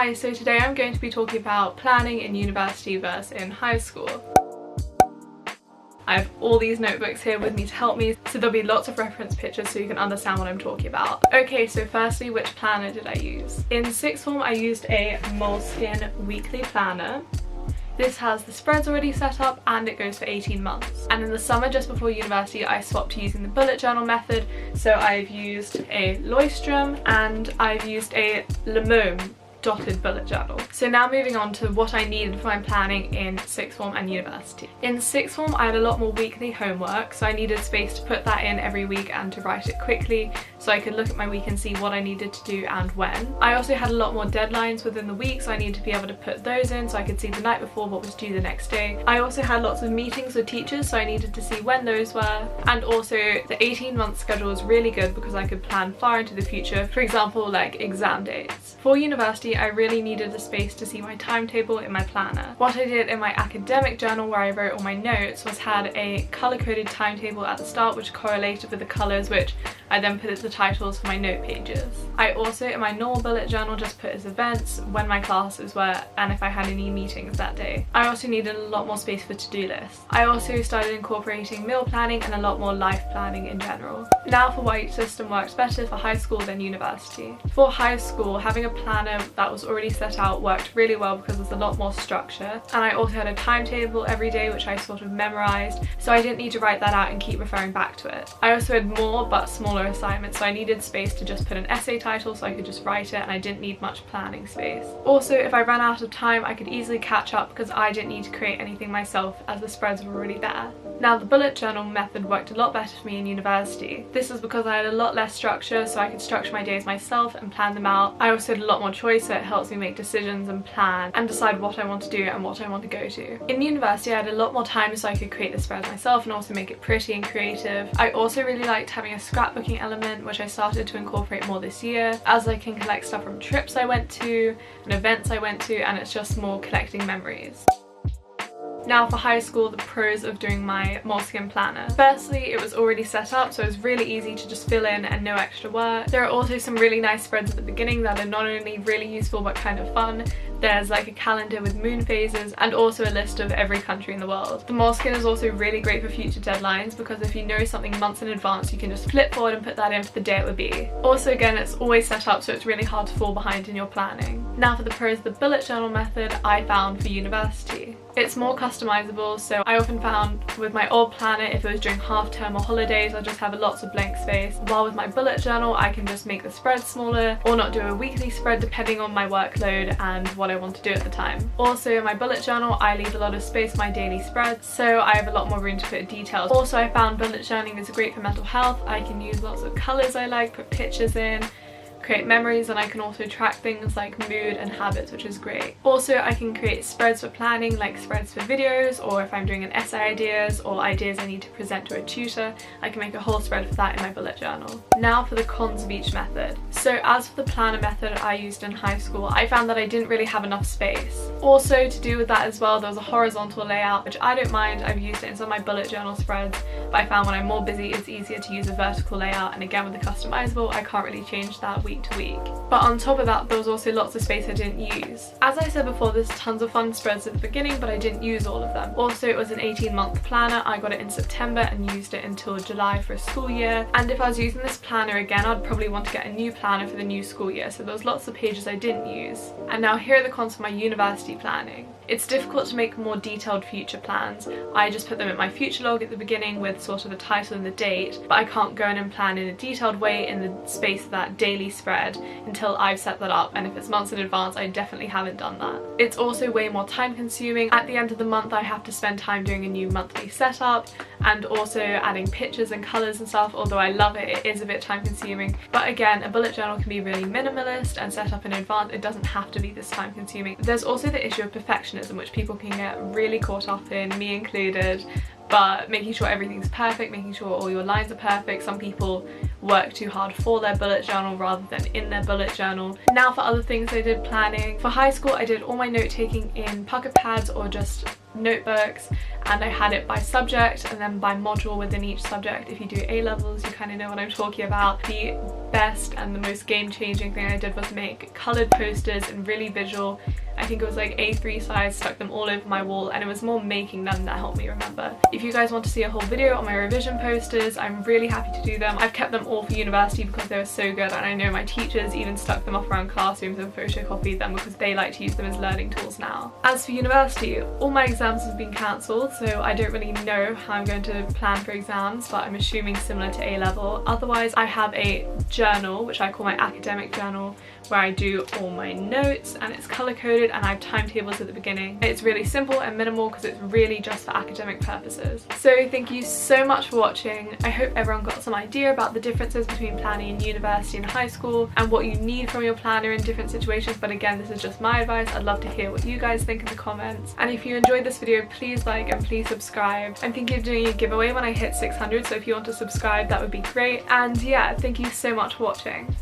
Hi, so today I'm going to be talking about planning in university versus in high school. I have all these notebooks here with me to help me, so there'll be lots of reference pictures so you can understand what I'm talking about. Okay, so firstly, which planner did I use? In sixth form, I used a Moleskine weekly planner. This has the spreads already set up and it goes for 18 months. And in the summer just before university I swapped to using the bullet journal method, so I've used a Leuchtturm and I've used a Le Môme dotted bullet journal. So now moving on to what I needed for my planning in sixth form and university. In sixth form I had a lot more weekly homework, so I needed space to put that in every week and to write it quickly so I could look at my week and see what I needed to do and when. I also had a lot more deadlines within the week, so I needed to be able to put those in so I could see the night before what was due the next day. I also had lots of meetings with teachers, so I needed to see when those were, and also the 18-month schedule was really good because I could plan far into the future, for example like exam dates. For university I really needed a space to see my timetable in my planner. What I did in my academic journal where I wrote all my notes was had a colour-coded timetable at the start which correlated with the colours which I then put as the titles for my note pages. I also in my normal bullet journal just put as events, when my classes were, and if I had any meetings that day. I also needed a lot more space for to-do lists. I also started incorporating meal planning and a lot more life planning in general. Now for why each system works better for high school than university. For high school, having a planner that was already set out worked really well because there's a lot more structure, and I also had a timetable every day which I sort of memorized, so I didn't need to write that out and keep referring back to it. I also had more but smaller assignments, so I needed space to just put an essay title so I could just write it, and I didn't need much planning space. Also, if I ran out of time I could easily catch up because I didn't need to create anything myself as the spreads were already there. Now the bullet journal method worked a lot better for me in university. This was because I had a lot less structure, so I could structure my days myself and plan them out. I also had a lot more choice, so it helps me make decisions and plan and decide what I want to do and what I want to go to. In university I had a lot more time, so I could create the spreads myself and also make it pretty and creative. I also really liked having a scrapbooking element, which I started to incorporate more this year, as I can collect stuff from trips I went to and events I went to, and it's just more collecting memories. Now for high school, the pros of doing my Moleskine planner. Firstly, it was already set up, so it was really easy to just fill in and no extra work. There are also some really nice spreads at the beginning that are not only really useful but kind of fun. There's like a calendar with moon phases and also a list of every country in the world. The Moleskine is also really great for future deadlines because if you know something months in advance, you can just flip forward and put that in for the day it would be. Also again, it's always set up, so it's really hard to fall behind in your planning. Now for the pros of the bullet journal method I found for university. It's more customizable, so I often found with my old planner, if it was during half term or holidays, I'll just have lots of blank space. While with my bullet journal, I can just make the spread smaller or not do a weekly spread depending on my workload and what I want to do at the time. Also in my bullet journal, I leave a lot of space for my daily spreads, so I have a lot more room to put details. Also I found bullet journaling is great for mental health. I can use lots of colours I like, put pictures in, create memories, and I can also track things like mood and habits, which is great. Also I can create spreads for planning, like spreads for videos, or if I'm doing an essay ideas or ideas I need to present to a tutor, I can make a whole spread for that in my bullet journal. Now for the cons of each method. So as for the planner method I used in high school, I found that I didn't really have enough space. Also to do with that as well, there was a horizontal layout, which I don't mind. I've used it in some of my bullet journal spreads, but I found when I'm more busy it's easier to use a vertical layout, and again with the customizable I can't really change that week to week. But on top of that, there was also lots of space I didn't use. As I said before, there's tons of fun spreads at the beginning, but I didn't use all of them. Also it was an 18-month planner. I got it in September and used it until July for a school year, and if I was using this planner again I'd probably want to get a new planner for the new school year, so there was lots of pages I didn't use. And now here are the cons for my university planning. It's difficult to make more detailed future plans. I just put them in my future log at the beginning with sort of the title and the date, but I can't go in and plan in a detailed way in the space of that daily spread until I've set that up, and if it's months in advance I definitely haven't done that. It's also way more time consuming. At the end of the month I have to spend time doing a new monthly setup and also adding pictures and colours and stuff. Although I love it, it is a bit time consuming, but again a bullet journal can be really minimalist and set up in advance. It doesn't have to be this time consuming. There's also the issue of perfectionism, which people can get really caught up in, me included, but making sure everything's perfect, making sure all your lines are perfect. Some people work too hard for their bullet journal rather than in their bullet journal. Now for other things I did planning. For high school I did all my note taking in pocket pads or just notebooks, and I had it by subject and then by module within each subject. If you do A-levels, you kind of know what I'm talking about. The best and the most game-changing thing I did was make coloured posters and really visual. I think it was like A3 size, stuck them all over my wall, and it was more making them that helped me remember. If you guys want to see a whole video on my revision posters, I'm really happy to do them. I've kept them all for university because they were so good, and I know my teachers even stuck them up around classrooms and photocopied them because they like to use them as learning tools now. As for university, all my exams have been cancelled, so I don't really know how I'm going to plan for exams, but I'm assuming similar to A-level. Otherwise, I have a journal, which I call my academic journal, where I do all my notes, and it's color coded, and I have timetables at the beginning. It's really simple and minimal because it's really just for academic purposes. So thank you so much for watching. I hope everyone got some idea about the differences between planning in university and high school and what you need from your planner in different situations, but again, this is just my advice. I'd love to hear what you guys think in the comments, and if you enjoyed this video, please like and please subscribe. I'm thinking of doing a giveaway when I hit 600, so if you want to subscribe, that would be great. And yeah, thank you so much for watching.